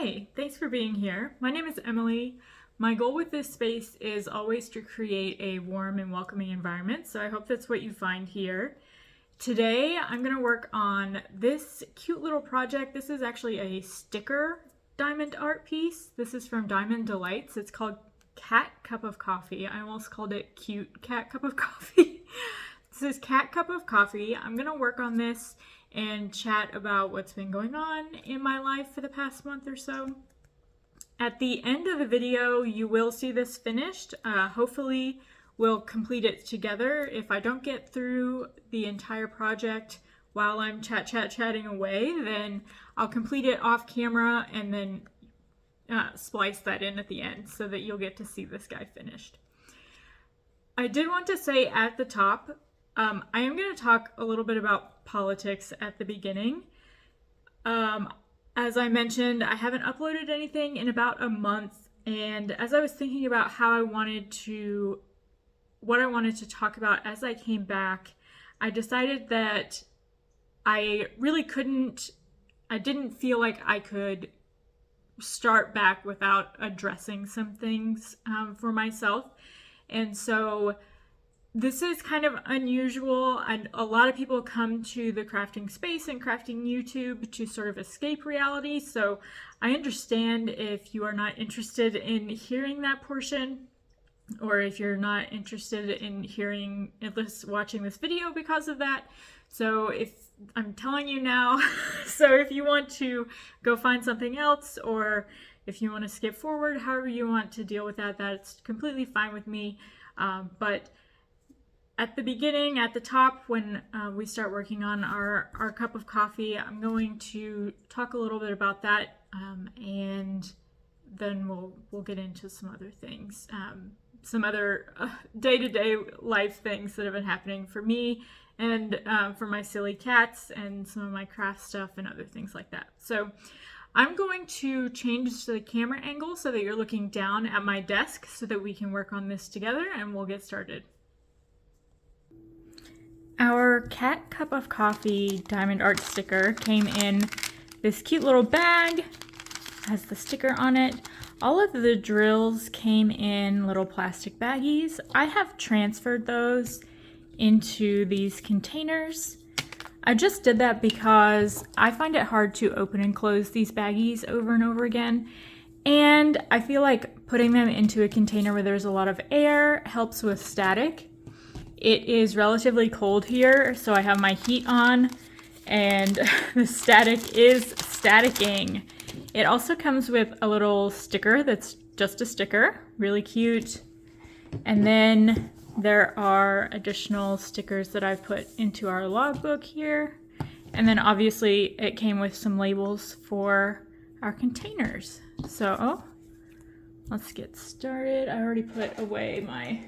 Hi, thanks for being here. My name is Emily. My goal with this space is always to create a warm and welcoming environment, so I hope that's what you find here. Today, I'm going to work on this cute little project. This is actually a sticker diamond art piece. This is from DIYamond DELights. It's called Cat Cup of Coffee. I almost called it Cute Cat Cup of Coffee. This is Cat Cup of Coffee. I'm going to work on this and chat about what's been going on in my life for the past month or so. At the end of the video, you will see this finished. Hopefully, we'll complete it together. If I don't get through the entire project while I'm chatting away, then I'll complete it off camera and then splice that in at the end so that you'll get to see this guy finished. I did want to say at the top, I am going to talk a little bit about politics at the beginning. As I mentioned, I haven't uploaded anything in about a month, and as I was thinking about what I wanted to talk about as I came back, I decided that I didn't feel like I could start back without addressing some things for myself. And so this is kind of unusual, and a lot of people come to the crafting space and crafting YouTube to sort of escape reality. So I understand if you are not interested in hearing that portion, or if you're not interested in watching this video because of that. So if I'm telling you now, so if you want to go find something else, or if you want to skip forward, however you want to deal with that, that's completely fine with me. But at the beginning, at the top, when we start working on our cup of coffee, I'm going to talk a little bit about that, and then we'll get into some other things, some other day-to-day life things that have been happening for me and for my silly cats and some of my craft stuff and other things like that. So I'm going to change the camera angle so that you're looking down at my desk so that we can work on this together, and we'll get started. Our Cat Cup of Coffee diamond art sticker came in this cute little bag, has the sticker on it. All of the drills came in little plastic baggies. I have transferred those into these containers. I just did that because I find it hard to open and close these baggies over and over again. And I feel like putting them into a container where there's a lot of air helps with static. It is relatively cold here, so I have my heat on, and the static is staticking. It also comes with a little sticker that's just a sticker, really cute. And then there are additional stickers that I've put into our logbook here. And then obviously it came with some labels for our containers. So let's get started. I already put away my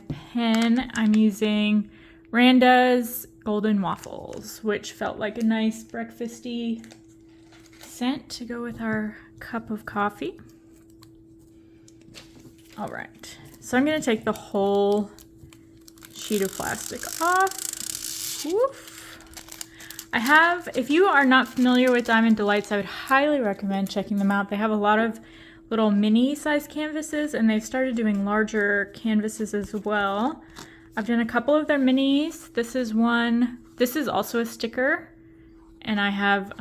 pen. I'm using Randa's Golden Waffles, which felt like a nice breakfasty scent to go with our cup of coffee. All right, so I'm gonna take the whole sheet of plastic off. Woof. If you are not familiar with DIYamond DELights, I would highly recommend checking them out. They have a lot of little mini size canvases, and they've started doing larger canvases as well. I've done a couple of their minis. This is one. This is also a sticker, and I have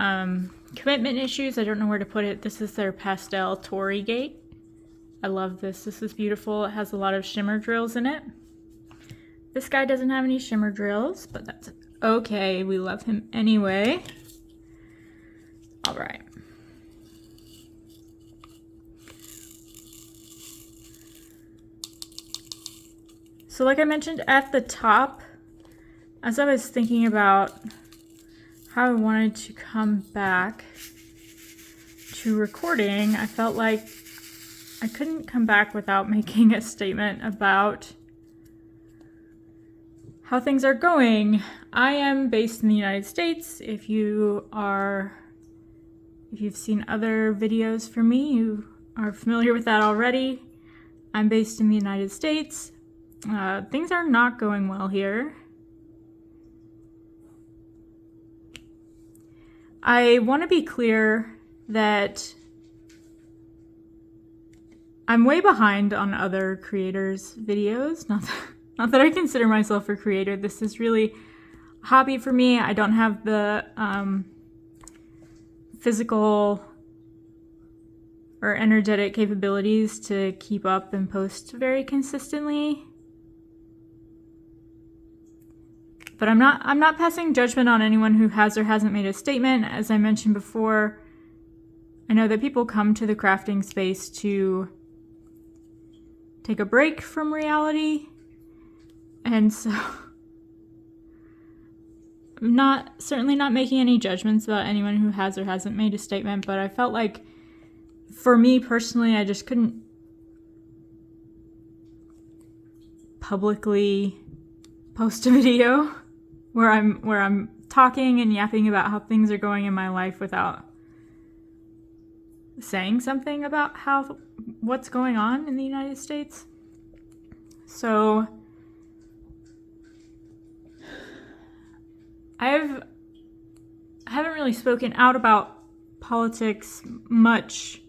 commitment issues. I don't know where to put it. This is their pastel Tory Gate. I love this. This is beautiful. It has a lot of shimmer drills in it. This guy doesn't have any shimmer drills, but that's okay. We love him anyway. All right. So like I mentioned at the top, as I was thinking about how I wanted to come back to recording, I felt like I couldn't come back without making a statement about how things are going. I am based in the United States. If you've seen other videos from me, you are familiar with that already. I'm based in the United States. Things are not going well here. I want to be clear that I'm way behind on other creators' videos. Not that I consider myself a creator. This is really a hobby for me. I don't have the physical or energetic capabilities to keep up and post very consistently. But I'm not passing judgment on anyone who has or hasn't made a statement. As I mentioned before, I know that people come to the crafting space to take a break from reality. And so I'm certainly not making any judgments about anyone who has or hasn't made a statement, but I felt like for me personally, I just couldn't publicly post a video where I'm talking and yapping about how things are going in my life without saying something about what's going on in the United States. So I haven't really spoken out about politics much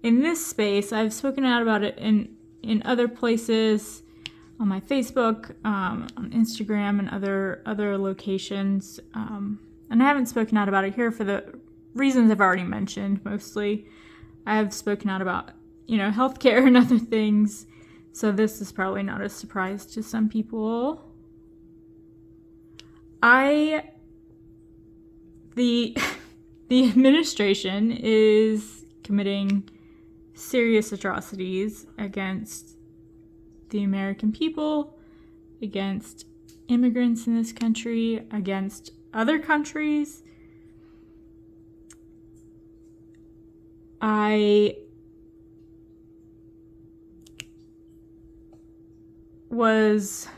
in this space. I've spoken out about it in other places, on my Facebook, on Instagram, and other locations. And I haven't spoken out about it here for the reasons I've already mentioned. Mostly, I have spoken out about, healthcare and other things. So this is probably not a surprise to some people. The administration is committing serious atrocities against the American people, against immigrants in this country, against other countries. I was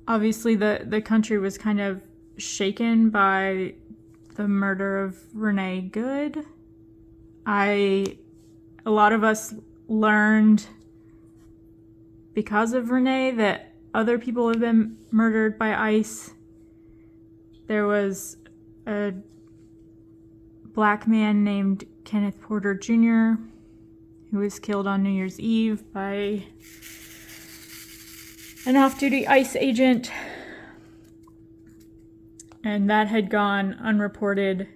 obviously the country was kind of shaken by the murder of Renee Good. A lot of us learned because of Renee that other people have been murdered by ICE. There was a black man named Kenneth Porter Jr. who was killed on New Year's Eve by an off-duty ICE agent. And that had gone unreported,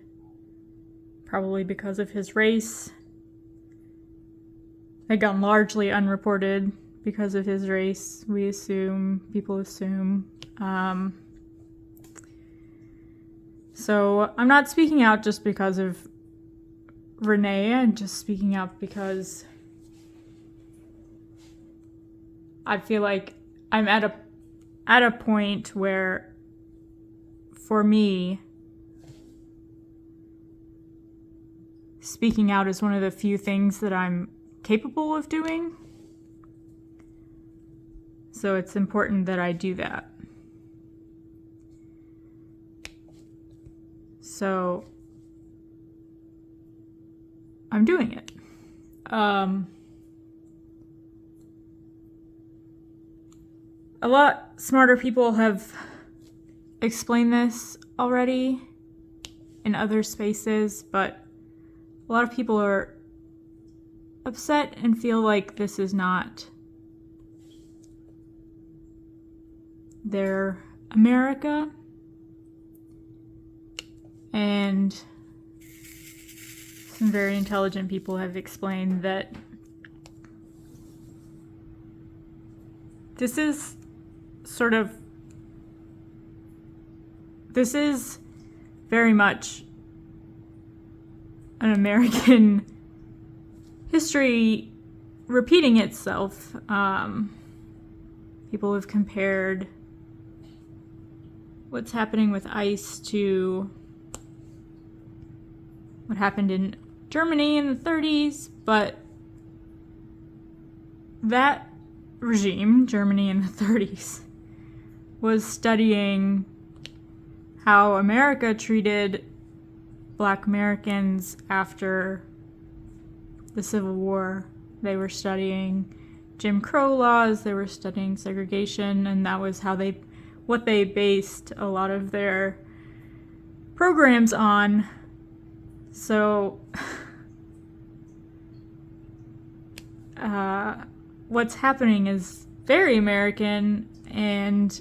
probably because of his race. Had gone largely unreported because of his race, people assume. So I'm not speaking out just because of Renee. I'm just speaking out because I feel like I'm at a point where, for me, speaking out is one of the few things that I'm capable of doing. So it's important that I do that. So I'm doing it. A lot smarter people have explained this already in other spaces, but a lot of people are upset and feel like this is not their America. And some very intelligent people have explained that this is very much an American history repeating itself. People have compared what's happening with ICE to what happened in Germany in the 30s, but that regime, Germany in the 30s, was studying how America treated Black Americans after the Civil War. They were studying Jim Crow laws, they were studying segregation, and that was how they what they based a lot of their programs on. So what's happening is very American, and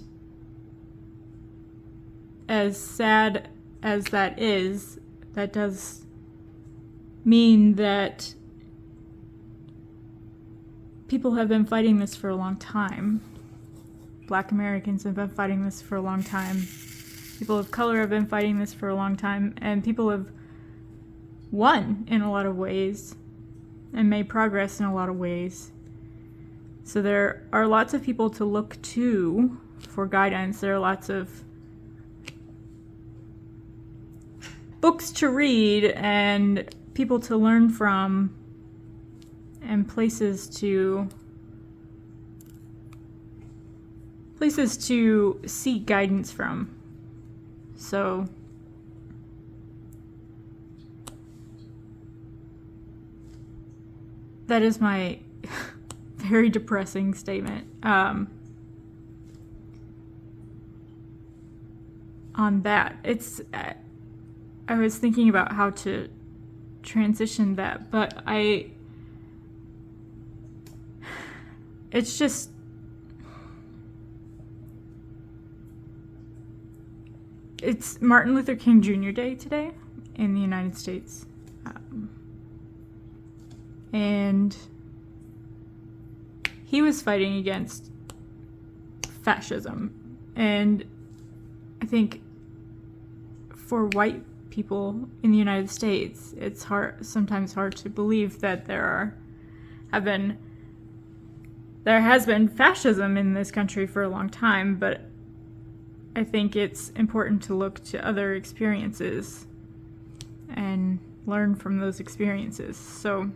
as sad as that is, that does mean that people have been fighting this for a long time. Black Americans have been fighting this for a long time. People of color have been fighting this for a long time, and people have won in a lot of ways and made progress in a lot of ways. So there are lots of people to look to for guidance. There are lots of books to read and people to learn from and places to seek guidance from. So that is my very depressing statement on that. I was thinking about how to transition that, but it's just, it's Martin Luther King Jr. Day today in the United States. And he was fighting against fascism. And I think for white people in the United States, it's sometimes hard to believe that there has been fascism in this country for a long time, but I think it's important to look to other experiences and learn from those experiences. So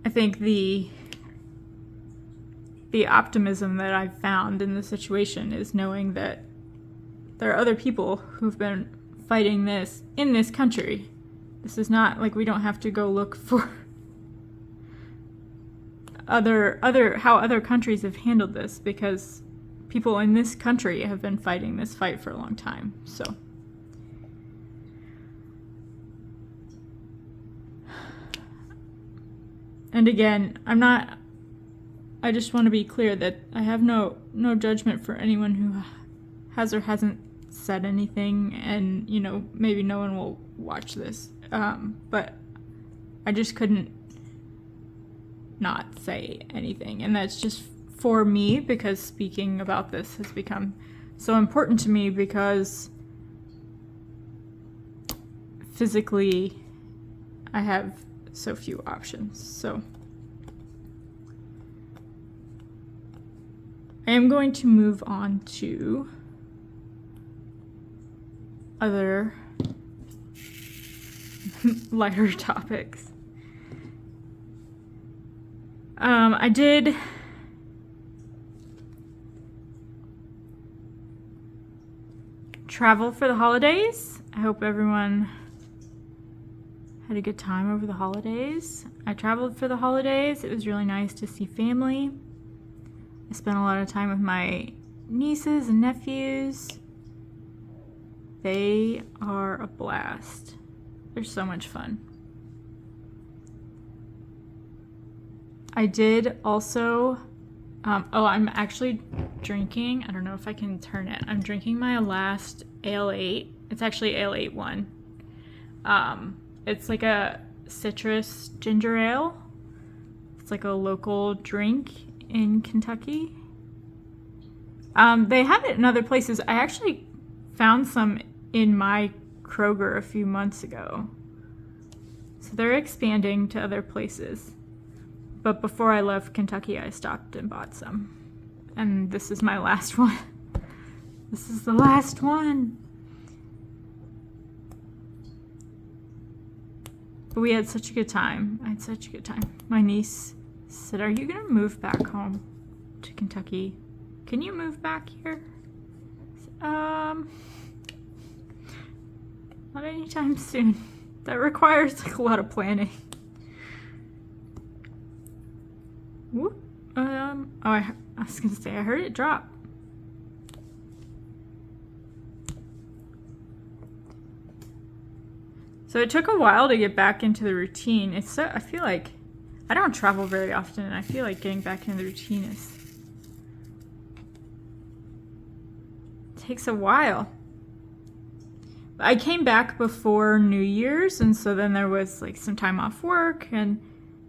I think the optimism that I've found in the situation is knowing that there are other people who've been fighting this in this country. This is not like we don't have to go look for how other countries have handled this, because people in this country have been fighting this fight for a long time. So and again, I just want to be clear that I have no judgment for anyone who has or hasn't said anything, and maybe no one will watch this, but I just couldn't not say anything, and that's just for me because speaking about this has become so important to me, because physically I have so few options. So I am going to move on to other lighter topics. I did travel for the holidays. I hope everyone had a good time over the holidays. I traveled for the holidays. It was really nice to see family. I spent a lot of time with my nieces and nephews. They are a blast. They're so much fun. I did also, I'm actually drinking, I don't know if I can turn it. I'm drinking my last Ale 8. It's actually Ale 8-1. It's like a citrus ginger ale. It's like a local drink in Kentucky. They have it in other places. I actually found some in my Kroger a few months ago. So they're expanding to other places. But before I left Kentucky, I stopped and bought some. And this is my last one. This is the last one. But we had such a good time. I had such a good time. My niece said, "Are you going to move back home to Kentucky? Can you move back here?" Not anytime soon. That requires like a lot of planning. Whoop. Oh, I was gonna say, I heard it drop. So it took a while to get back into the routine. I feel like I don't travel very often, and I feel like getting back into the routine takes a while. I came back before New Year's, and so then there was like some time off work, and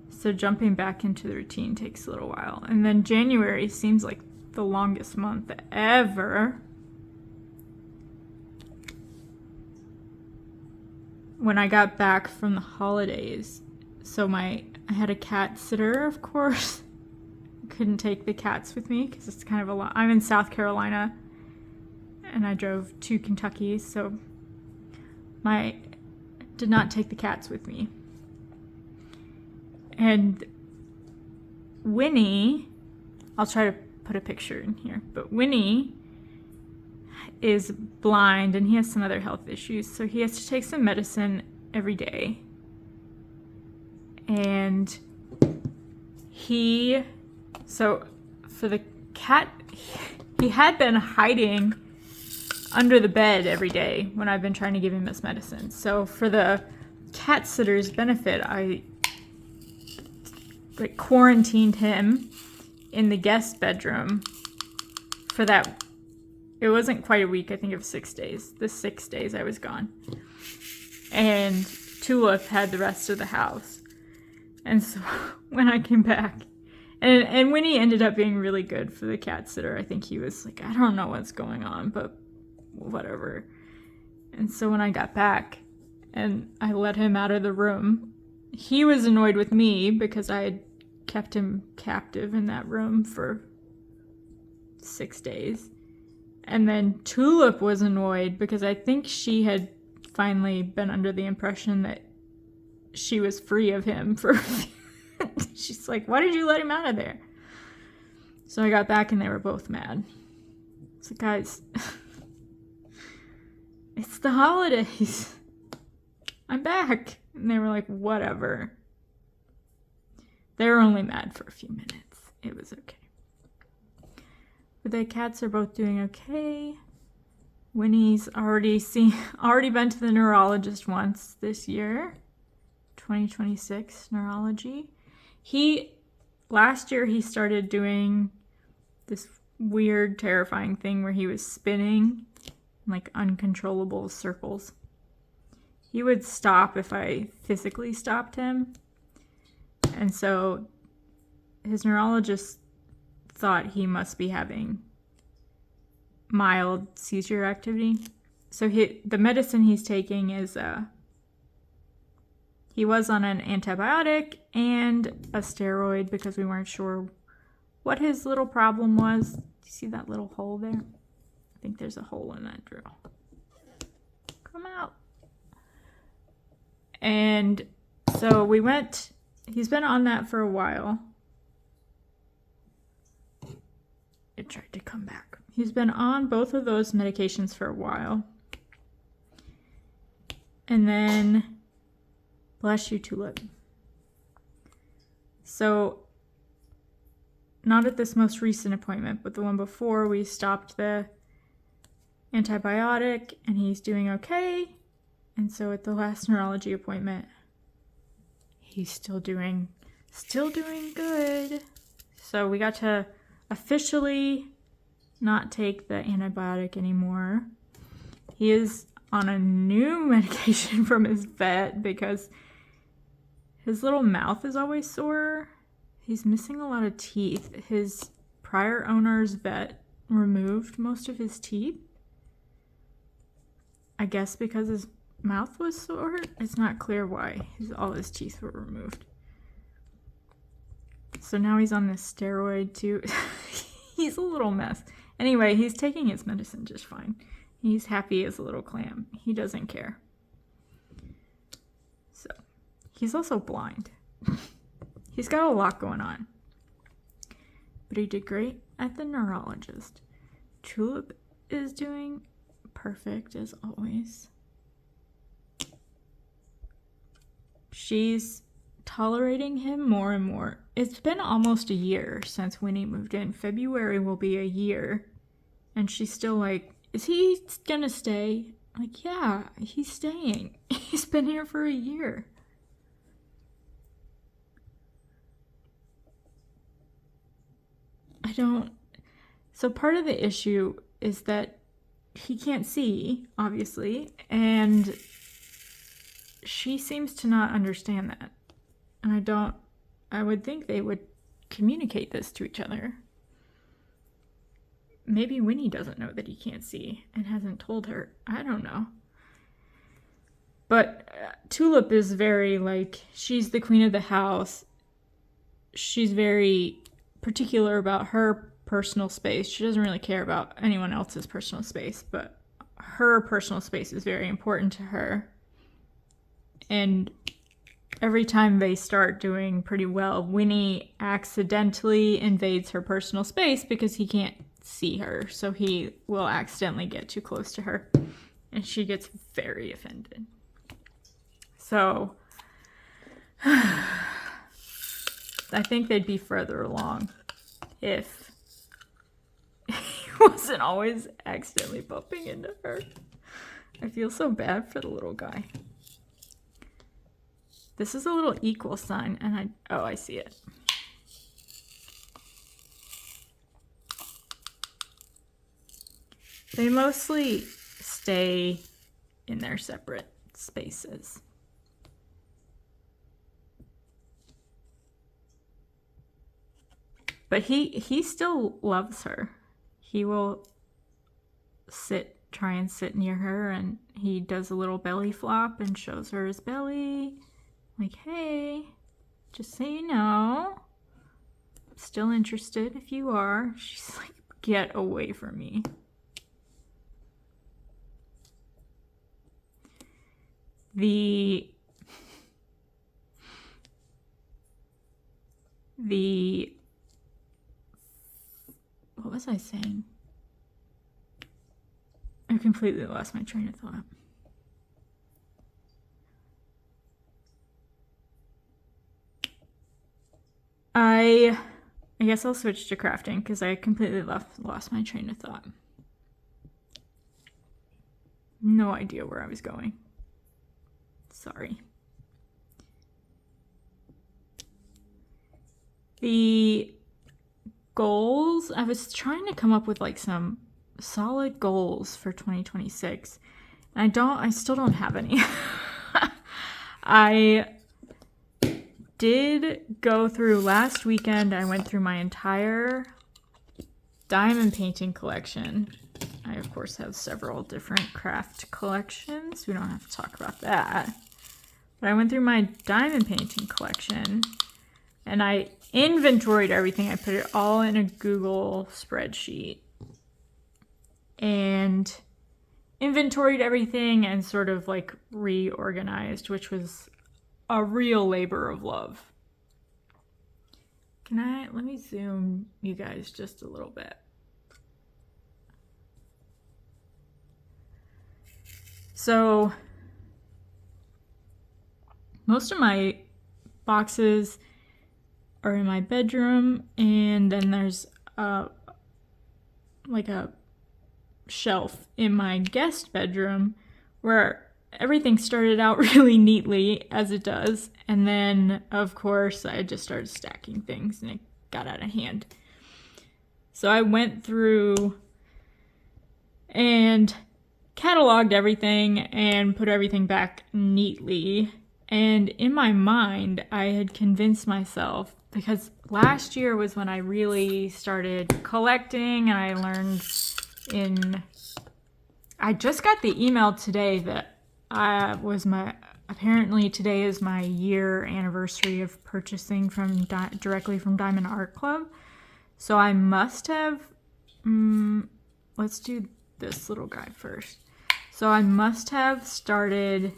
so jumping back into the routine takes a little while. And then January seems like the longest month ever. When I got back from the holidays, so I had a cat sitter, of course. I couldn't take the cats with me because it's kind of a lot. I'm in South Carolina, and I drove to Kentucky, so did not take the cats with me. And Winnie, I'll try to put a picture in here, but Winnie is blind and he has some other health issues, so he has to take some medicine every day. And so for the cat, he had been hiding under the bed every day when I've been trying to give him this medicine. So for the cat sitter's benefit, I quarantined him in the guest bedroom for that. It wasn't quite a week. I think it was 6 days. The 6 days I was gone. And Tulip had the rest of the house. And so when I came back, and Winnie ended up being really good for the cat sitter. I think he was like, I don't know what's going on, but whatever. And so when I got back and I let him out of the room, he was annoyed with me because I had kept him captive in that room for 6 days. And then Tulip was annoyed because I think she had finally been under the impression that she was free of him she's like, why did you let him out of there? So I got back and they were both mad. So guys, it's the holidays. I'm back. And they were like, whatever. They were only mad for a few minutes. It was okay. But the cats are both doing okay. Winnie's already been to the neurologist once this year. 2026 neurology. Last year he started doing this weird, terrifying thing where he was spinning like uncontrollable circles. He would stop if I physically stopped him. And so his neurologist thought he must be having mild seizure activity. So the medicine he's taking is he was on an antibiotic and a steroid because we weren't sure what his little problem was. Do you see that little hole there? I think there's a hole in that drill. Come out. And so he's been on that for a while. It tried to come back. He's been on both of those medications for a while. And then, bless you, Tulip. So, not at this most recent appointment, but the one before, we stopped the antibiotic and he's doing okay. And so at the last neurology appointment, he's still doing good. So we got to officially not take the antibiotic anymore. He is on a new medication from his vet because his little mouth is always sore. He's missing a lot of teeth. His prior owner's vet removed most of his teeth. I guess because his mouth was sore. It's not clear why all his teeth were removed. So now he's on this steroid too. He's a little mess. Anyway, he's taking his medicine just fine. He's happy as a little clam. He doesn't care. So, he's also blind. He's got a lot going on. But he did great at the neurologist. Tulip is doing perfect as always. She's tolerating him more and more. it's been almost a year since Winnie moved in. February will be a year. And she's still like, is he gonna stay? Like, yeah, he's staying. He's been here for a year. So part of the issue is that he can't see, obviously, and she seems to not understand that. And I would think they would communicate this to each other. Maybe Winnie doesn't know that he can't see and hasn't told her. I don't know. But Tulip is very, like, she's the queen of the house. She's very particular about her personal space. She doesn't really care about anyone else's personal space, but her personal space is very important to her. And every time they start doing pretty well, Winnie accidentally invades her personal space because he can't see her, so he will accidentally get too close to her, and she gets very offended. So I think they'd be further along if he wasn't always accidentally bumping into her. I feel so bad for the little guy. This is a little equal sign, and I see it. They mostly stay in their separate spaces. But he still loves her. He will try and sit near her, and he does a little belly flop and shows her his belly. Like, hey, just so you know, I'm still interested if you are. She's like, get away from me. What was I saying? I completely lost my train of thought. I guess I'll switch to crafting because I completely lost my train of thought. No idea where I was going. Sorry. The goals, I was trying to come up with like some solid goals for 2026. And I still don't have any. I did go through last weekend. I went through my entire diamond painting collection. I, of course, have several different craft collections. We don't have to talk about that. But I went through my diamond painting collection, and I inventoried everything. I put it all in a Google spreadsheet and inventoried everything and sort of like reorganized, which was a real labor of love. Let me zoom you guys just a little bit. So most of my boxes are in my bedroom, and then there's like a shelf in my guest bedroom where everything started out really neatly, as it does, and then of course I just started stacking things and it got out of hand. So I went through and cataloged everything and put everything back neatly. And in my mind, I had convinced myself, because last year was when I really started collecting, and I learned I just got the email today that apparently today is my year anniversary of purchasing directly from Diamond Art Club. So I must have, let's do this little guy first. So I must have started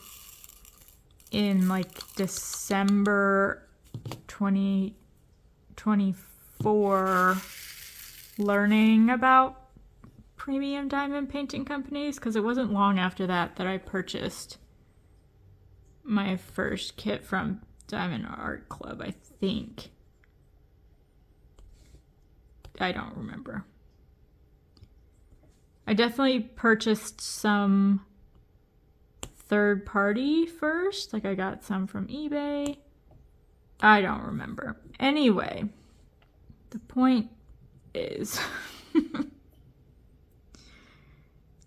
in like December 2024 learning about premium diamond painting companies, because it wasn't long after that I purchased my first kit from Diamond Art Club, I think. I don't remember. I definitely purchased some third party first. Like I got some from eBay. I don't remember. Anyway, the point is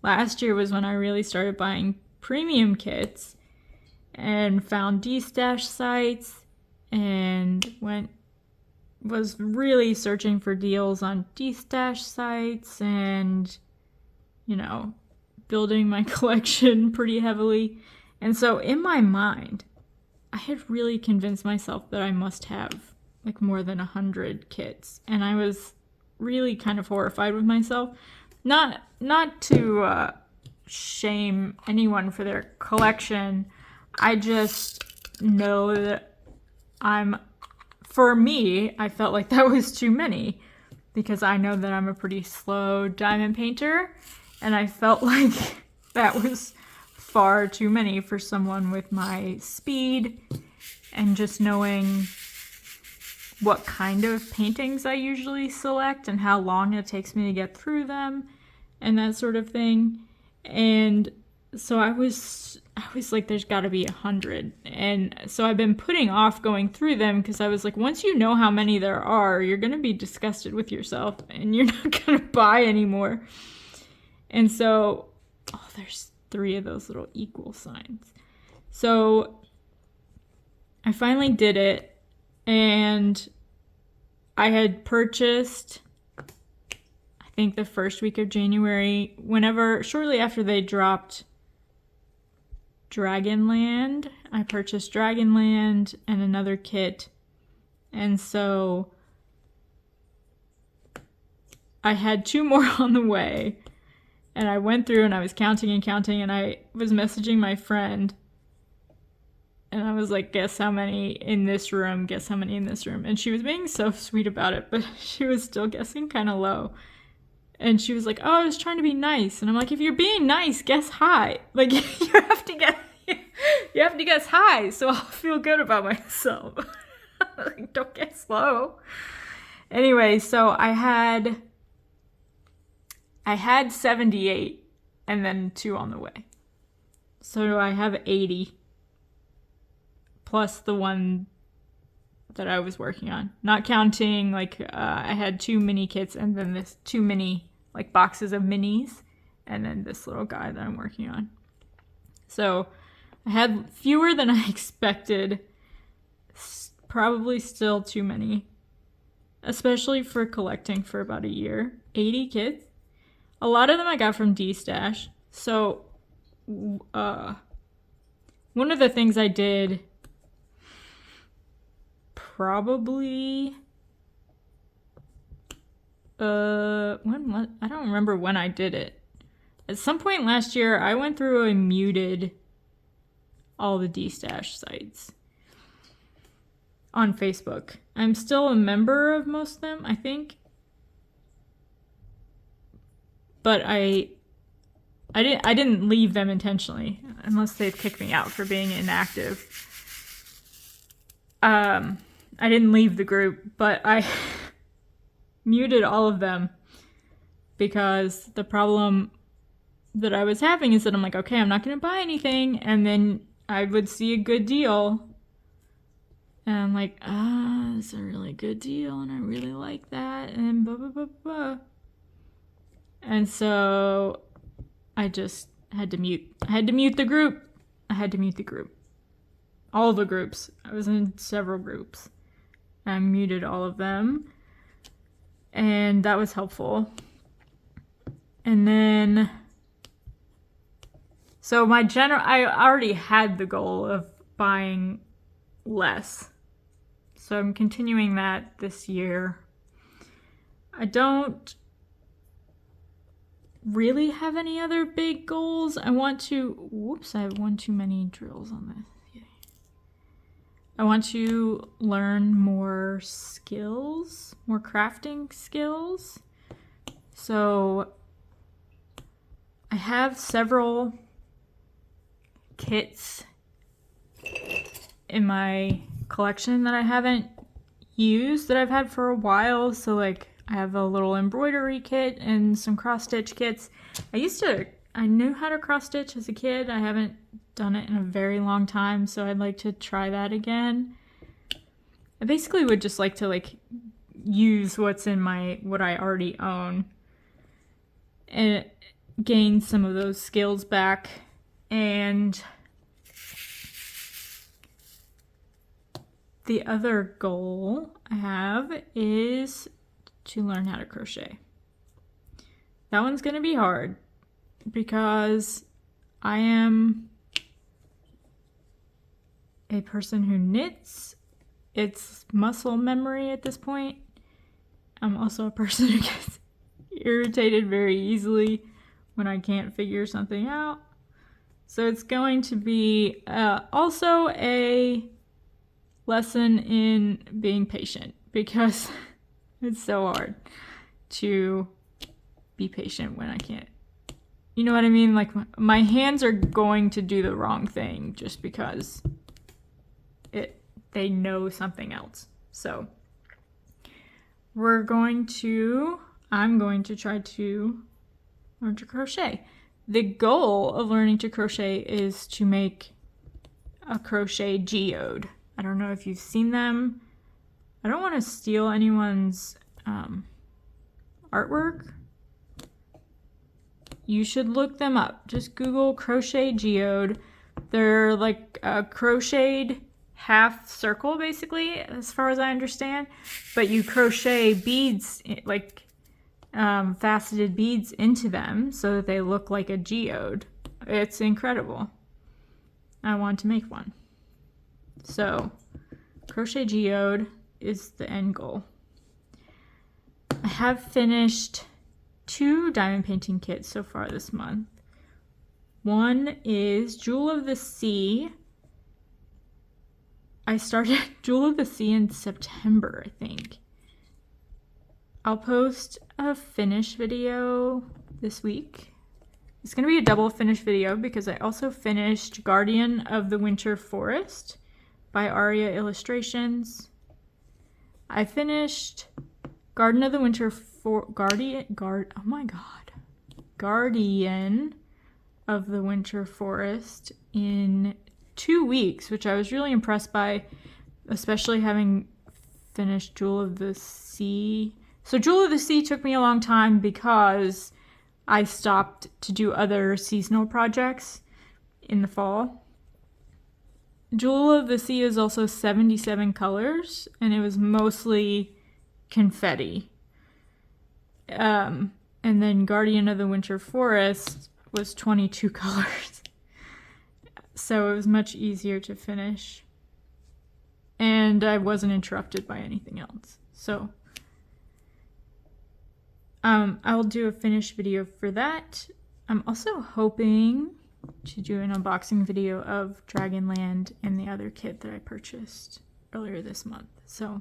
last year was when I really started buying premium kits and found D-stash sites and was really searching for deals on D-stash sites and, you know, building my collection pretty heavily. And so in my mind, I had really convinced myself that I must have like more than 100 kits. And I was really kind of horrified with myself. Not to shame anyone for their collection. I just know that for me, I felt like that was too many because I know that I'm a pretty slow diamond painter. And I felt like that was far too many for someone with my speed and just knowing what kind of paintings I usually select and how long it takes me to get through them and that sort of thing. And so I was like, there's got to be 100. And so I've been putting off going through them because I was like, once you know how many there are, you're going to be disgusted with yourself and you're not going to buy anymore. And so, there's 3 of those little equal signs. So I finally did it, and I had purchased, I think the first week of January, shortly after they dropped Dragonland, I purchased Dragonland and another kit. And so I had 2 more on the way. And I went through and I was counting and I was messaging my friend. And I was like, guess how many in this room, guess how many in this room. And she was being so sweet about it, but she was still guessing kind of low. And she was like, oh, I was trying to be nice. And I'm like, if you're being nice, guess high. Like, you have to guess high, so I'll feel good about myself. Like, don't guess low. Anyway, so I had 78 and then 2 on the way. So I have 80 plus the one that I was working on. Not counting, like, I had 2 mini kits and then this 2 mini, like, boxes of minis and then this little guy that I'm working on. So I had fewer than I expected. Probably still too many. Especially for collecting for about a year. 80 kits. A lot of them I got from D-stash. So, one of the things I did probably, I don't remember when I did it. At some point last year, I went through and muted all the D-stash sites on Facebook. I'm still a member of most of them, I think. But I didn't leave them intentionally, unless they've kicked me out for being inactive. I didn't leave the group, but I muted all of them because the problem that I was having is that I'm like, okay, I'm not going to buy anything, and then I would see a good deal, and I'm like, it's a really good deal, and I really like that, and blah, blah, blah, blah. And so I just had to mute. I had to mute the group. All the groups. I was in several groups. I muted all of them. And that was helpful. And then, so I already had the goal of buying less. So I'm continuing that this year. I don't really have any other big goals. I have one too many drills on this. Yay. I want to learn more skills, more crafting skills. So I have several kits in my collection that I haven't used, that I've had for a while. So like I have a little embroidery kit and some cross stitch kits. I knew how to cross stitch as a kid. I haven't done it in a very long time, so I'd like to try that again. I basically would just like to use what's in what I already own and gain some of those skills back. And the other goal I have is to learn how to crochet. That one's gonna be hard because I am a person who knits. It's muscle memory at this point. I'm also a person who gets irritated very easily when I can't figure something out. So it's going to be also a lesson in being patient, because it's so hard to be patient when I can't. You know what I mean? Like, my hands are going to do the wrong thing just because they know something else. So I'm going to try to learn to crochet. The goal of learning to crochet is to make a crochet geode. I don't know if you've seen them. I don't want to steal anyone's artwork. You should look them up. Just Google crochet geode. They're like a crocheted half circle, basically, as far as I understand. But you crochet beads, faceted beads into them so that they look like a geode. It's incredible. I want to make one. So, crochet geode is the end goal. I have finished 2 diamond painting kits so far this month. One is Jewel of the Sea. I started Jewel of the Sea in September, I think. I'll post a finish video this week. It's going to be a double finish video because I also finished Guardian of the Winter Forest by Aria Illustrations. I finished Guardian of the Winter Guardian of the Winter Forest in 2 weeks, which I was really impressed by, especially having finished Jewel of the Sea. So Jewel of the Sea took me a long time because I stopped to do other seasonal projects in the fall. Jewel of the Sea is also 77 colors, and it was mostly confetti. And then Guardian of the Winter Forest was 22 colors. So it was much easier to finish. And I wasn't interrupted by anything else. So I'll do a finish video for that. I'm also hoping to do an unboxing video of Dragonland and the other kit that I purchased earlier this month. So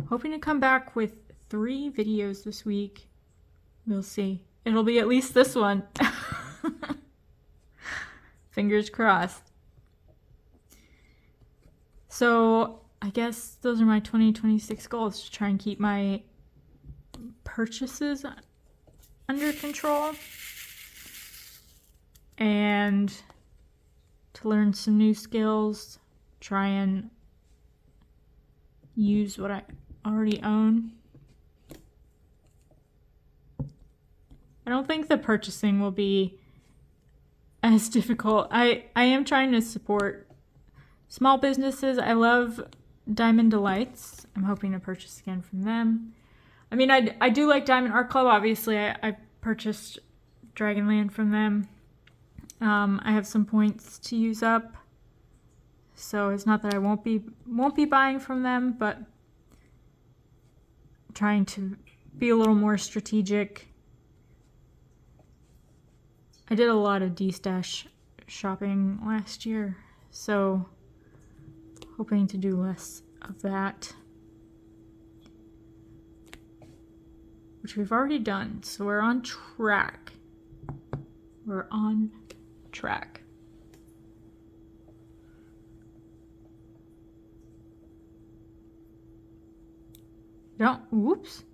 hoping to come back with 3 videos this week. We'll see. It'll be at least this one. Fingers crossed. So I guess those are my 2026 goals, to try and keep my purchases under control and to learn some new skills, try and use what I already own. I don't think the purchasing will be as difficult. I am trying to support small businesses. I love DIYamond DELights. I'm hoping to purchase again from them. I mean, I do like Diamond Art Club. Obviously, I purchased Dragonland from them. I have some points to use up, so it's not that I won't be buying from them, but trying to be a little more strategic. I did a lot of D-stash shopping last year, so hoping to do less of that, which we've already done, so we're on track. We're on track. Whoops.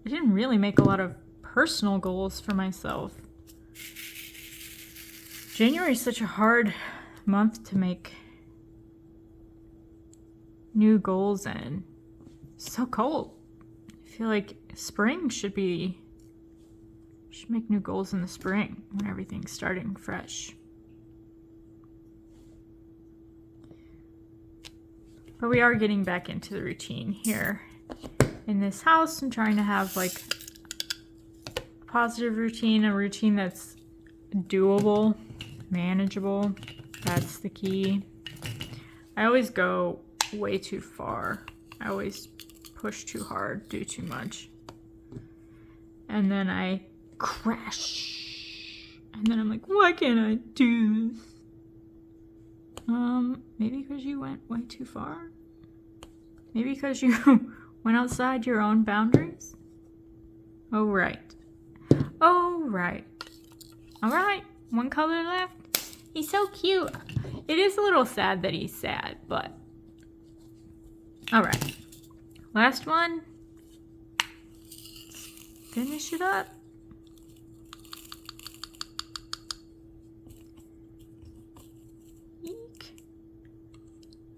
I didn't really make a lot of personal goals for myself. January is such a hard month to make new goals in. It's so cold. I feel like spring should make new goals in the spring when everything's starting fresh. But we are getting back into the routine here in this house and trying to have like a positive routine, a routine that's doable, manageable. That's the key. I always go way too far. I always push too hard, do too much. And then I crash. And then I'm like, why can't I do this? Maybe because you went way too far? Maybe because you went outside your own boundaries? Oh, right. Oh, right. All right. One color left. He's so cute. It is a little sad that he's sad, but... All right. Last one. Finish it up. Eek.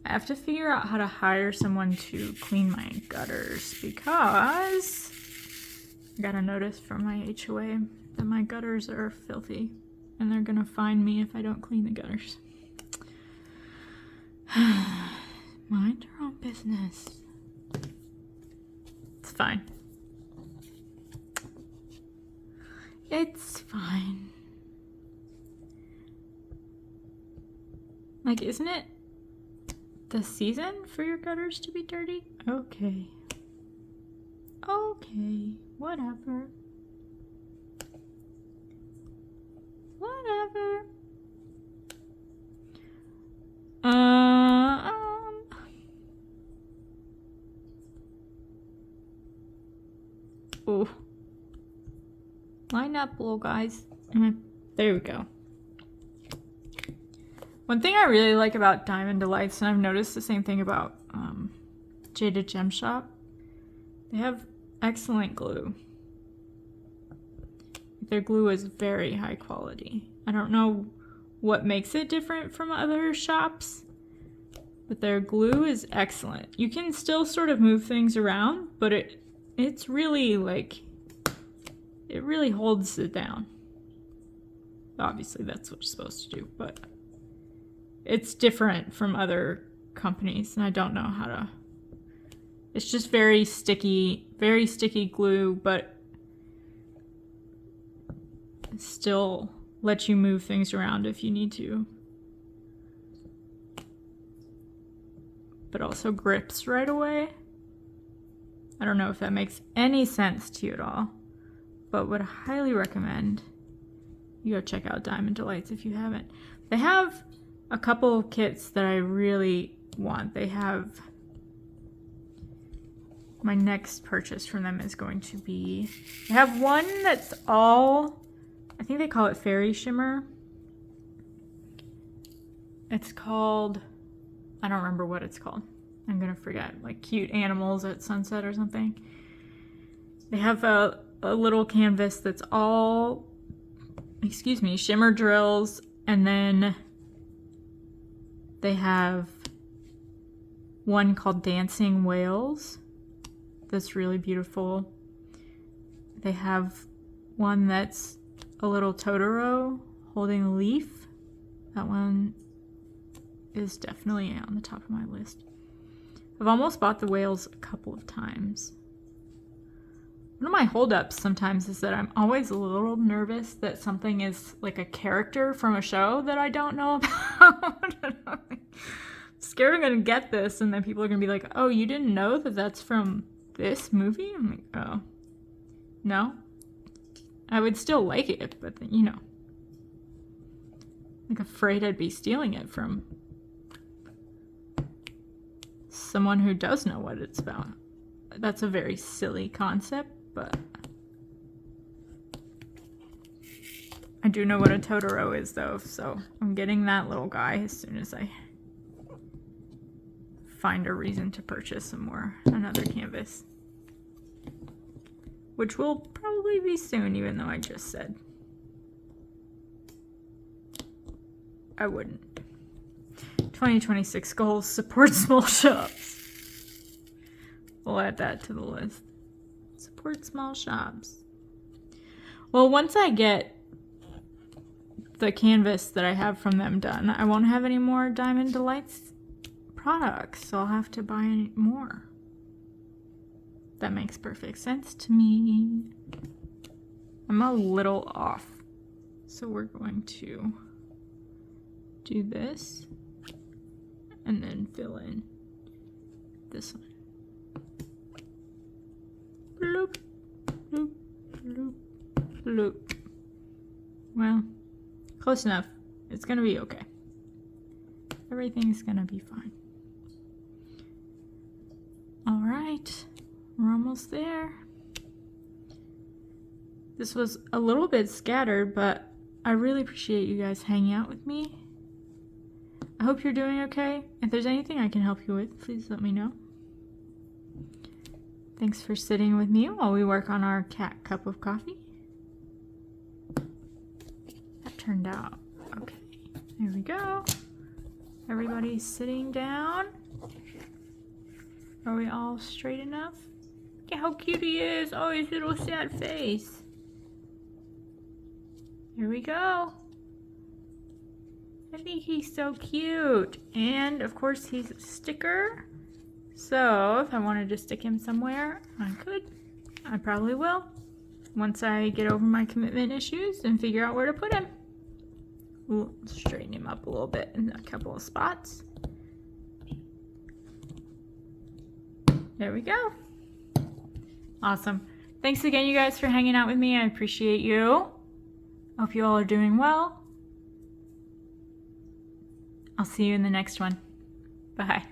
I have to figure out how to hire someone to clean my gutters because I got a notice from my HOA that my gutters are filthy and they're gonna fine me if I don't clean the gutters. Mind your own business. It's fine. It's fine. Like, isn't it the season for your gutters to be dirty? Okay. Okay. Whatever. Whatever. Oh. Line up, little guys. There we go. One thing I really like about DIYamond DELights, and I've noticed the same thing about Jaded Gem Shop, they have excellent glue. Their glue is very high quality. I don't know what makes it different from other shops, but their glue is excellent. You can still sort of move things around, but it's really like, it really holds it down. Obviously that's what you're supposed to do, but it's different from other companies and I don't know how to, it's just very sticky glue, but still lets you move things around if you need to. But also grips right away. I don't know if that makes any sense to you at all, but would highly recommend you go check out DIYamond DELights if you haven't. They have a couple of kits that I really want. They have, my next purchase from them is going to be, they have one that's all, I think they call it Fairy Shimmer. It's called, I don't remember what it's called. I'm gonna forget, like Cute Animals at Sunset or something. They have a little canvas that's all, shimmer drills, and then they have one called Dancing Whales that's really beautiful. They have one that's a little Totoro holding a leaf. That one is definitely on the top of my list. I've almost bought the whales a couple of times. One of my holdups sometimes is that I'm always a little nervous that something is like a character from a show that I don't know about. I'm scared I'm gonna get this and then people are gonna be like, oh, you didn't know that that's from this movie? I'm like, oh, no. I would still like it, but you know, like afraid I'd be stealing it from someone who does know what it's about. That's a very silly concept, but I do know what a Totoro is though, so I'm getting that little guy as soon as I find a reason to purchase another canvas. which will probably be soon, even though I just said I wouldn't. 2026 goals, support small shops. We'll add that to the list. Support small shops. Well, once I get the canvas that I have from them done, I won't have any more DIYamond DELights products, so I'll have to buy more. That makes perfect sense to me. I'm a little off, so we're going to do this and then fill in this one. Bloop, bloop, bloop, bloop. Well, close enough. It's gonna be okay. Everything's gonna be fine. All right, we're almost there. This was a little bit scattered, but I really appreciate you guys hanging out with me. I hope you're doing okay. If there's anything I can help you with, please let me know. Thanks for sitting with me while we work on our cat cup of coffee. That turned out okay. There we go. Everybody's sitting down. Are we all straight enough? Look at how cute he is. Oh, his little sad face. Here we go. I think he's so cute. And of course he's a sticker. So if I wanted to stick him somewhere, I could. I probably will. Once I get over my commitment issues and figure out where to put him. We'll straighten him up a little bit in a couple of spots. There we go. Awesome. Thanks again, you guys, for hanging out with me. I appreciate you. Hope you all are doing well. I'll see you in the next one. Bye.